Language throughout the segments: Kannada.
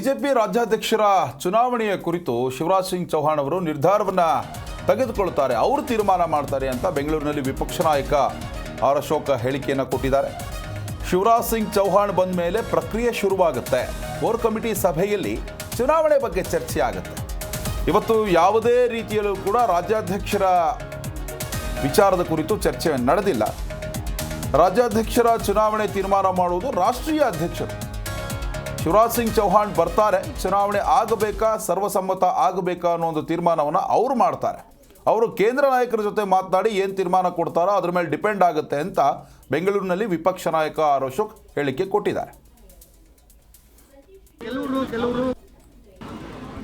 ಬಿಜೆಪಿ ರಾಜ್ಯಾಧ್ಯಕ್ಷರ ಚುನಾವಣೆಯ ಕುರಿತು ಶಿವರಾಜ್ ಸಿಂಗ್ ಚೌಹಾಣ್ ಅವರು ನಿರ್ಧಾರವನ್ನು ತೆಗೆದುಕೊಳ್ಳುತ್ತಾರೆ, ಅವರು ತೀರ್ಮಾನ ಮಾಡ್ತಾರೆ ಅಂತ ಬೆಂಗಳೂರಿನಲ್ಲಿ ವಿಪಕ್ಷ ನಾಯಕ ಆರ್ ಅಶೋಕ್ ಹೇಳಿಕೆಯನ್ನು ಕೊಟ್ಟಿದ್ದಾರೆ. ಶಿವರಾಜ್ ಸಿಂಗ್ ಚೌಹಾಣ್ ಬಂದ ಮೇಲೆ ಪ್ರಕ್ರಿಯೆ ಶುರುವಾಗುತ್ತೆ. ಕೋರ್ ಕಮಿಟಿ ಸಭೆಯಲ್ಲಿ ಚುನಾವಣೆ ಬಗ್ಗೆ ಚರ್ಚೆ ಆಗುತ್ತೆ. ಇವತ್ತು ಯಾವುದೇ ರೀತಿಯಲ್ಲೂ ಕೂಡ ರಾಜ್ಯಾಧ್ಯಕ್ಷರ ವಿಚಾರದ ಕುರಿತು ಚರ್ಚೆ ನಡೆದಿಲ್ಲ. ರಾಜ್ಯಾಧ್ಯಕ್ಷರ ಚುನಾವಣೆ ತೀರ್ಮಾನ ಮಾಡುವುದು ರಾಷ್ಟ್ರೀಯ ಅಧ್ಯಕ್ಷರು. ಶಿವರಾಜ್ ಸಿಂಗ್ ಚೌಹಾಣ್ ಬರ್ತಾರೆ, ಚುನಾವಣೆ ಆಗಬೇಕಾ ಸರ್ವಸಮ್ಮತ ಆಗಬೇಕಾ ಅನ್ನೋ ಒಂದು ತೀರ್ಮಾನವನ್ನು ಅವರು ಮಾಡ್ತಾರೆ. ಅವರು ಕೇಂದ್ರ ನಾಯಕರ ಜೊತೆ ಮಾತನಾಡಿ ಏನು ತೀರ್ಮಾನ ಕೊಡ್ತಾರೋ ಅದ್ರ ಮೇಲೆ ಡಿಪೆಂಡ್ ಆಗುತ್ತೆ ಅಂತ ಬೆಂಗಳೂರಿನಲ್ಲಿ ವಿಪಕ್ಷ ನಾಯಕ ಆರ್ ಅಶೋಕ್ ಹೇಳಿಕೆ ಕೊಟ್ಟಿದ್ದಾರೆ.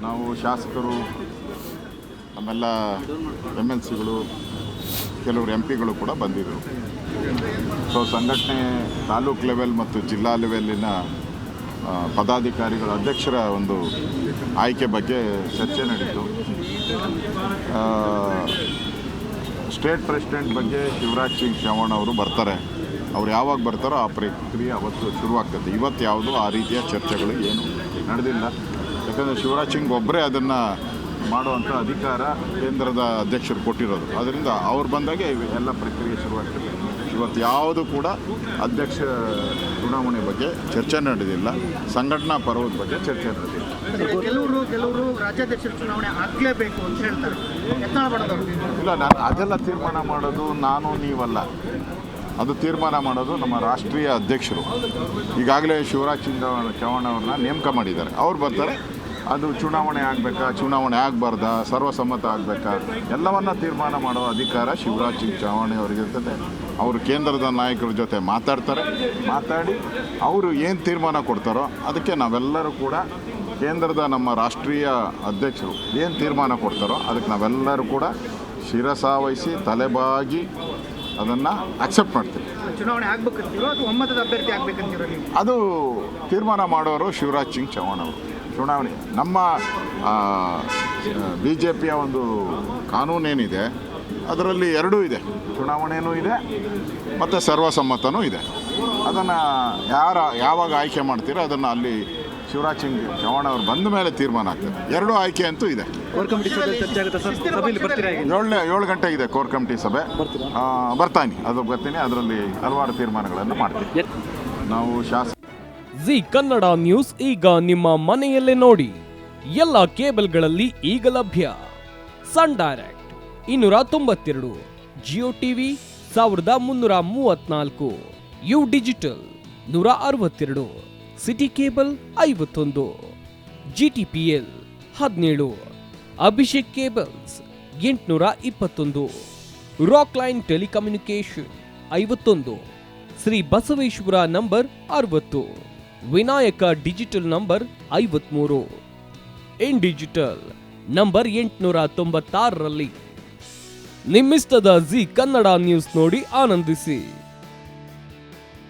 ನಾವು ಶಾಸಕರು, ನಮ್ಮೆಲ್ಲ MLCಗಳು, ಕೆಲವರು MP ಗಳು ಕೂಡ ಬಂದಿದ್ದರು. ಸೊ ಸಂಘಟನೆ ತಾಲೂಕು ಲೆವೆಲ್ ಮತ್ತು ಜಿಲ್ಲಾ ಲೆವೆಲ್ಲಿನ ಪದಾಧಿಕಾರಿಗಳ ಅಧ್ಯಕ್ಷರ ಒಂದು ಆಯ್ಕೆ ಬಗ್ಗೆ ಚರ್ಚೆ ನಡೀತು. ಸ್ಟೇಟ್ ಪ್ರೆಸಿಡೆಂಟ್ ಬಗ್ಗೆ ಶಿವರಾಜ್ ಸಿಂಗ್ ಚೌಹಾಣ್ ಅವರು ಬರ್ತಾರೆ. ಅವ್ರು ಯಾವಾಗ ಬರ್ತಾರೋ ಆ ಪ್ರಕ್ರಿಯೆ ಅವತ್ತು ಶುರುವಾಗ್ತದೆ. ಇವತ್ತು ಯಾವುದೂ ಆ ರೀತಿಯ ಚರ್ಚೆಗಳು ಏನು ನಡೆದಿಲ್ಲ. ಯಾಕಂದರೆ ಶಿವರಾಜ್ ಸಿಂಗ್ ಒಬ್ಬರೇ ಅದನ್ನು ಮಾಡುವಂಥ ಅಧಿಕಾರ ಕೇಂದ್ರದ ಅಧ್ಯಕ್ಷರು ಕೊಟ್ಟಿರೋದು. ಅದರಿಂದ ಅವ್ರು ಬಂದಾಗ ಎಲ್ಲ ಪ್ರಕ್ರಿಯೆ ಶುರುವಾಗ್ತದೆ. ಇವತ್ತು ಯಾವುದು ಕೂಡ ಅಧ್ಯಕ್ಷ ಚುನಾವಣೆ ಬಗ್ಗೆ ಚರ್ಚೆ ನಡೆದಿಲ್ಲ. ಸಂಘಟನಾ ಪರ್ವದ ಬಗ್ಗೆ ಚರ್ಚೆ ನಡೆದಿಲ್ಲ. ಕೆಲವರು ರಾಜ್ಯಾಧ್ಯಕ್ಷರ ಚುನಾವಣೆ ಆಗಲೇಬೇಕು ಅಂತ ಹೇಳ್ತಾರೆ. ಇಲ್ಲ, ಅದೆಲ್ಲ ತೀರ್ಮಾನ ಮಾಡೋದು ನಾನು ನೀವಲ್ಲ. ಅದು ತೀರ್ಮಾನ ಮಾಡೋದು ನಮ್ಮ ರಾಷ್ಟ್ರೀಯ ಅಧ್ಯಕ್ಷರು. ಈಗಾಗಲೇ ಶಿವರಾಜ್ ಸಿಂಗ್ ಚೌಹಾಣ್ ಅವ್ರನ್ನ ನೇಮಕ ಮಾಡಿದ್ದಾರೆ. ಅವ್ರು ಬರ್ತಾರೆ. ಅದು ಚುನಾವಣೆ ಆಗಬೇಕಾ, ಚುನಾವಣೆ ಆಗಬಾರ್ದಾ, ಸರ್ವಸಮ್ಮತ ಆಗಬೇಕಾ, ಎಲ್ಲವನ್ನ ತೀರ್ಮಾನ ಮಾಡೋ ಅಧಿಕಾರ ಶಿವರಾಜ್ ಸಿಂಗ್ ಚೌಹಾಣ್ ಅವರಿಗಿರ್ತದೆ. ಅವರು ಕೇಂದ್ರದ ನಾಯಕರ ಜೊತೆ ಮಾತಾಡಿ ಅವರು ಏನು ತೀರ್ಮಾನ ಕೊಡ್ತಾರೋ ಅದಕ್ಕೆ ನಾವೆಲ್ಲರೂ ಕೂಡ ಕೇಂದ್ರದ ನಮ್ಮ ರಾಷ್ಟ್ರೀಯ ಅಧ್ಯಕ್ಷರು ಏನು ತೀರ್ಮಾನ ಕೊಡ್ತಾರೋ ಅದಕ್ಕೆ ನಾವೆಲ್ಲರೂ ಕೂಡ ಶಿರಸಾವಹಿಸಿ ತಲೆಬಾಗಿ ಅದನ್ನು ಅಕ್ಸೆಪ್ಟ್ ಮಾಡ್ತೀವಿ. ಚುನಾವಣೆ ಆಗಬೇಕಂತೀರೋ ಅಥವಾ ಒಮ್ಮತದ ಅಭ್ಯರ್ಥಿ ಆಗಬೇಕಂತೀರೋ? ಅದು ತೀರ್ಮಾನ ಮಾಡೋರು ಶಿವರಾಜ್ ಸಿಂಗ್ ಚೌಹಾಣ್ ಅವರು. ಚುನಾವಣೆ ನಮ್ಮ BJPಯ ಒಂದು ಕಾನೂನೇನಿದೆ ಅದರಲ್ಲಿ ಎರಡೂ ಇದೆ. ಚುನಾವಣೆಯೂ ಇದೆ ಮತ್ತು ಸರ್ವಸಮ್ಮತನೂ ಇದೆ. ಅದನ್ನು ಯಾವಾಗ ಆಯ್ಕೆ ಮಾಡ್ತೀರೋ ಅದನ್ನು ಅಲ್ಲಿ ಶಿವರಾಜ್ ಸಿಂಗ್ ಚೌಹಾಣ್ ಅವರು ಬಂದ ಮೇಲೆ ತೀರ್ಮಾನ ಆಗ್ತದೆ. ಎರಡೂ ಆಯ್ಕೆ ಅಂತೂ ಇದೆ. 7 ಗಂಟೆಗೆ ಇದೆ ಕೋರ್ ಕಮಿಟಿ ಸಭೆ. ಬರ್ತೀನಿ. ಅದರಲ್ಲಿ ಹಲವಾರು ತೀರ್ಮಾನಗಳನ್ನು ಮಾಡ್ತೀವಿ. ನಾವು ಜಿ ಕನ್ನಡ ನ್ಯೂಸ್ ಈಗ ನಿಮ್ಮ ಮನೆಯಲ್ಲೇ ನೋಡಿ. ಎಲ್ಲ ಕೇಬಲ್ಗಳಲ್ಲಿ ಈಗ ಲಭ್ಯ. Sun Direct 292, Jio TV 1334, U digital 162, city cable 51, GTPL 17, Abhishek cables 821, Rock Line telecommunication 51, Shri Basaveshwara number 60, Vinayaka digital number 53, in digital number 896ರಲ್ಲಿ. ನಿಮ್ಮಿಸ್ತದ ಜಿ ಕನ್ನಡ ನ್ಯೂಸ್ ನೋಡಿ ಆನಂದಿಸಿ.